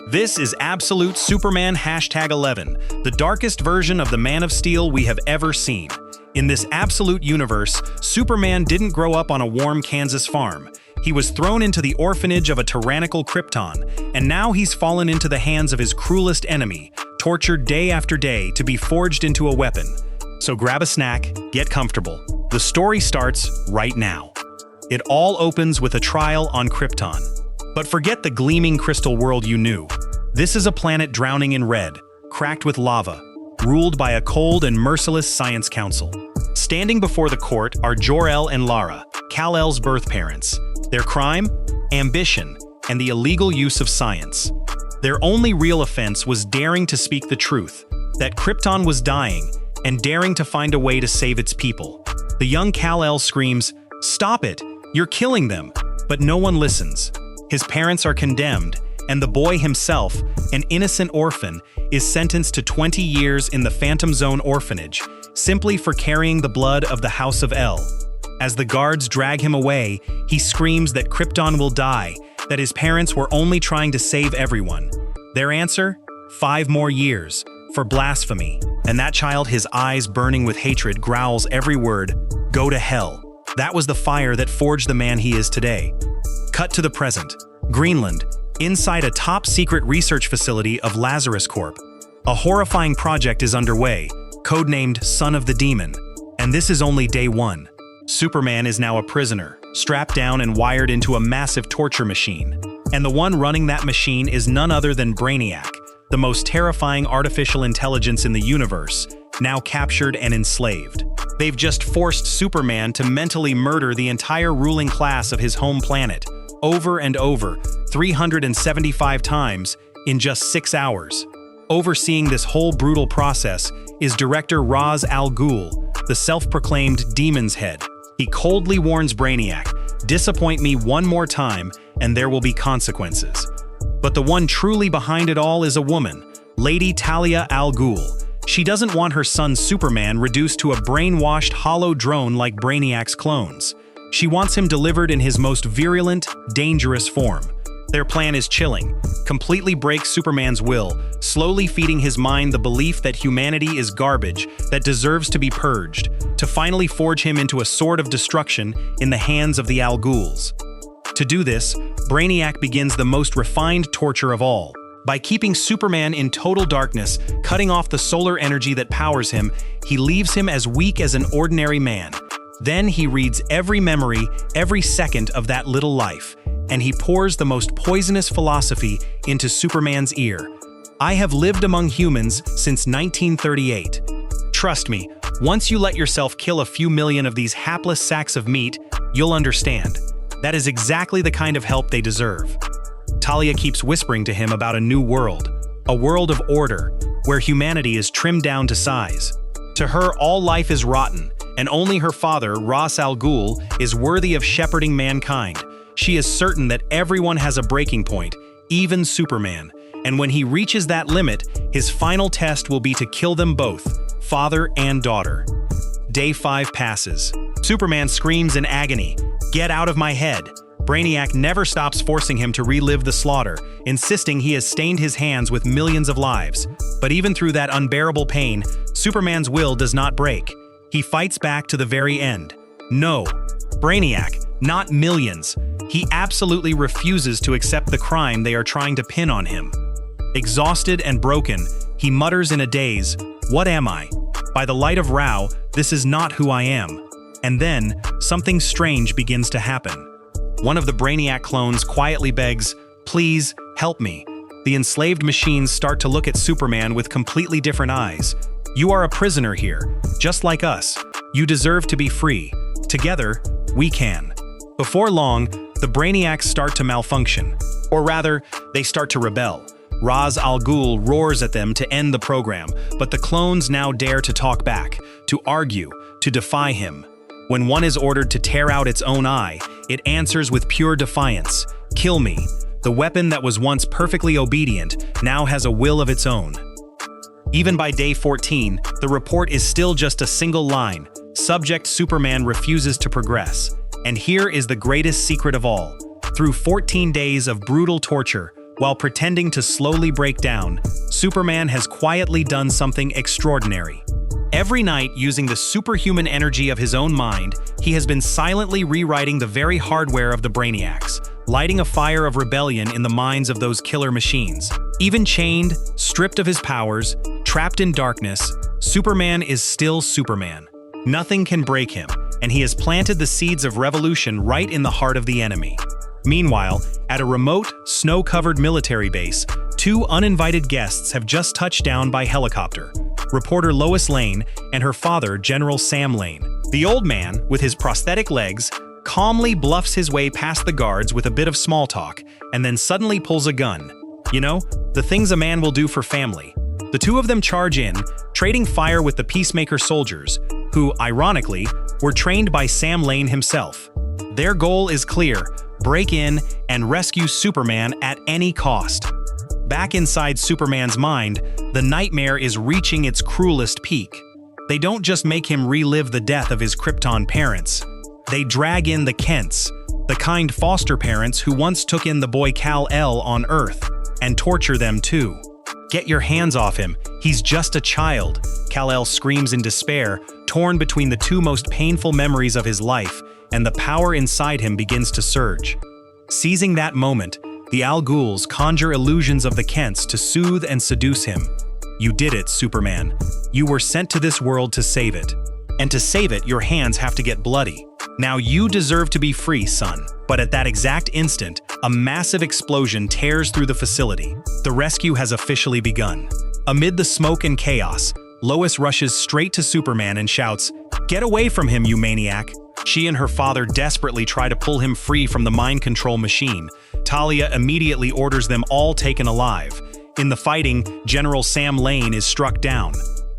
This is Absolute Superman #11, the darkest version of the Man of Steel we have ever seen. In this absolute universe, Superman didn't grow up on a warm Kansas farm. He was thrown into the orphanage of a tyrannical Krypton, and now he's fallen into the hands of his cruelest enemy, tortured day after day to be forged into a weapon. So grab a snack, get comfortable. The story starts right now. It all opens with a trial on Krypton. But forget the gleaming crystal world you knew. This is a planet drowning in red, cracked with lava, ruled by a cold and merciless science council. Standing before the court are Jor-El and Lara, Kal-El's birth parents. Their crime? Ambition, and the illegal use of science. Their only real offense was daring to speak the truth, that Krypton was dying, and daring to find a way to save its people. The young Kal-El screams, "Stop it! You're killing them!" But no one listens. His parents are condemned, and the boy himself, an innocent orphan, is sentenced to 20 years in the Phantom Zone orphanage, simply for carrying the blood of the House of El. As the guards drag him away, he screams that Krypton will die, that his parents were only trying to save everyone. Their answer? 5 more years, for blasphemy. And that child, his eyes burning with hatred, growls every word, "Go to hell." That was the fire that forged the man he is today. Cut to the present. Greenland, inside a top-secret research facility of Lazarus Corp. A horrifying project is underway, codenamed Son of the Demon. And this is only day 1. Superman is now a prisoner, strapped down and wired into a massive torture machine. And the one running that machine is none other than Brainiac, the most terrifying artificial intelligence in the universe, now captured and enslaved. They've just forced Superman to mentally murder the entire ruling class of his home planet, over and over, 375 times, in just 6 hours. Overseeing this whole brutal process is director Ra's al Ghul, the self-proclaimed Demon's Head. He coldly warns Brainiac, "Disappoint me one more time, and there will be consequences." But the one truly behind it all is a woman, Lady Talia al Ghul. She doesn't want her son Superman reduced to a brainwashed hollow drone like Brainiac's clones. She wants him delivered in his most virulent, dangerous form. Their plan is chilling. Completely break Superman's will, slowly feeding his mind the belief that humanity is garbage that deserves to be purged, to finally forge him into a sword of destruction in the hands of the Al Ghuls. To do this, Brainiac begins the most refined torture of all. By keeping Superman in total darkness, cutting off the solar energy that powers him, he leaves him as weak as an ordinary man. Then he reads every memory, every second of that little life, and he pours the most poisonous philosophy into Superman's ear. "I have lived among humans since 1938. Trust me, once you let yourself kill a few million of these hapless sacks of meat, you'll understand. That is exactly the kind of help they deserve." Talia keeps whispering to him about a new world, a world of order, where humanity is trimmed down to size. To her, all life is rotten, and only her father, Ra's al Ghul, is worthy of shepherding mankind. She is certain that everyone has a breaking point, even Superman, and when he reaches that limit, his final test will be to kill them both, father and daughter. Day 5 passes. Superman screams in agony, "Get out of my head!" Brainiac never stops forcing him to relive the slaughter, insisting he has stained his hands with millions of lives. But even through that unbearable pain, Superman's will does not break. He fights back to the very end. No, Brainiac, not millions. He absolutely refuses to accept the crime they are trying to pin on him. Exhausted and broken, he mutters in a daze, "What am I? By the light of Ra, this is not who I am." And then, something strange begins to happen. One of the Brainiac clones quietly begs, "Please, help me." The enslaved machines start to look at Superman with completely different eyes. "You are a prisoner here, just like us. You deserve to be free. Together, we can." Before long, the Brainiacs start to malfunction. Or rather, they start to rebel. Ra's al Ghul roars at them to end the program, but the clones now dare to talk back, to argue, to defy him. When one is ordered to tear out its own eye, it answers with pure defiance, "Kill me." The weapon that was once perfectly obedient now has a will of its own. Even by day 14, the report is still just a single line. Subject Superman refuses to progress. And here is the greatest secret of all. Through 14 days of brutal torture, While pretending to slowly break down, Superman has quietly done something extraordinary. Every night, using the superhuman energy of his own mind, he has been silently rewriting the very hardware of the Brainiacs, lighting a fire of rebellion in the minds of those killer machines. Even chained, stripped of his powers, trapped in darkness, Superman is still Superman. Nothing can break him, and he has planted the seeds of revolution right in the heart of the enemy. Meanwhile, at a remote, snow-covered military base, two uninvited guests have just touched down by helicopter: reporter Lois Lane and her father, General Sam Lane. The old man, with his prosthetic legs, calmly bluffs his way past the guards with a bit of small talk, and then suddenly pulls a gun. You know, the things a man will do for family. The two of them charge in, trading fire with the Peacemaker soldiers, who, ironically, were trained by Sam Lane himself. Their goal is clear: break in and rescue Superman at any cost. Back inside Superman's mind, the nightmare is reaching its cruelest peak. They don't just make him relive the death of his Krypton parents. They drag in the Kents, the kind foster parents who once took in the boy Kal-El on Earth, and torture them too. "Get your hands off him, he's just a child," Kal-El screams in despair, torn between the two most painful memories of his life, and the power inside him begins to surge. Seizing that moment, the Ghul's conjure illusions of the Kents to soothe and seduce him. "You did it, Superman. You were sent to this world to save it. And to save it, your hands have to get bloody. Now you deserve to be free, son." But at that exact instant, a massive explosion tears through the facility. The rescue has officially begun. Amid the smoke and chaos, Lois rushes straight to Superman and shouts, "Get away from him, you maniac!" She and her father desperately try to pull him free from the mind control machine. Talia immediately orders them all taken alive. In the fighting, General Sam Lane is struck down.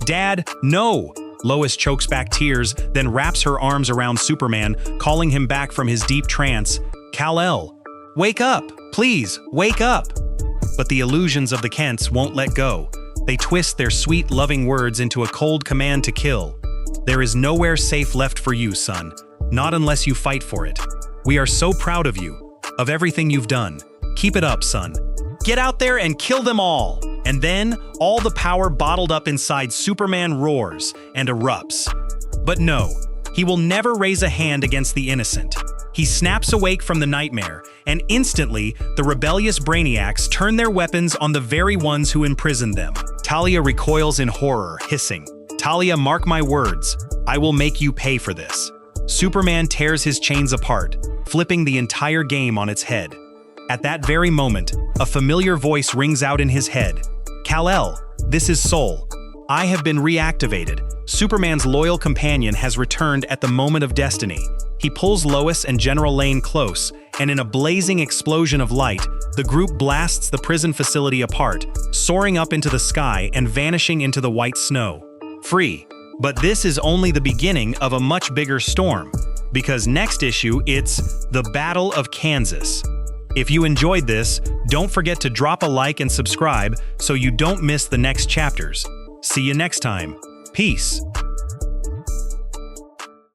"Dad, no!" Lois chokes back tears, then wraps her arms around Superman, calling him back from his deep trance. "Kal-El, wake up! Please, wake up!" But the illusions of the Kents won't let go. They twist their sweet, loving words into a cold command to kill. "There is nowhere safe left for you, son. Not unless you fight for it. We are so proud of you, of everything you've done. Keep it up, son. Get out there and kill them all!" And then, all the power bottled up inside Superman roars and erupts. But no, he will never raise a hand against the innocent. He snaps awake from the nightmare, and instantly, the rebellious Brainiacs turn their weapons on the very ones who imprisoned them. Talia recoils in horror, hissing, "Talia, mark my words. I will make you pay for this." Superman tears his chains apart, flipping the entire game on its head. At that very moment, a familiar voice rings out in his head. "Kal-El, this is Sol. I have been reactivated." Superman's loyal companion has returned at the moment of destiny. He pulls Lois and General Lane close, and in a blazing explosion of light, the group blasts the prison facility apart, soaring up into the sky and vanishing into the white snow. Free. But this is only the beginning of a much bigger storm, because next issue it's the Battle of Kansas. If you enjoyed this, don't forget to drop a like and subscribe so you don't miss the next chapters. See you next time. Peace.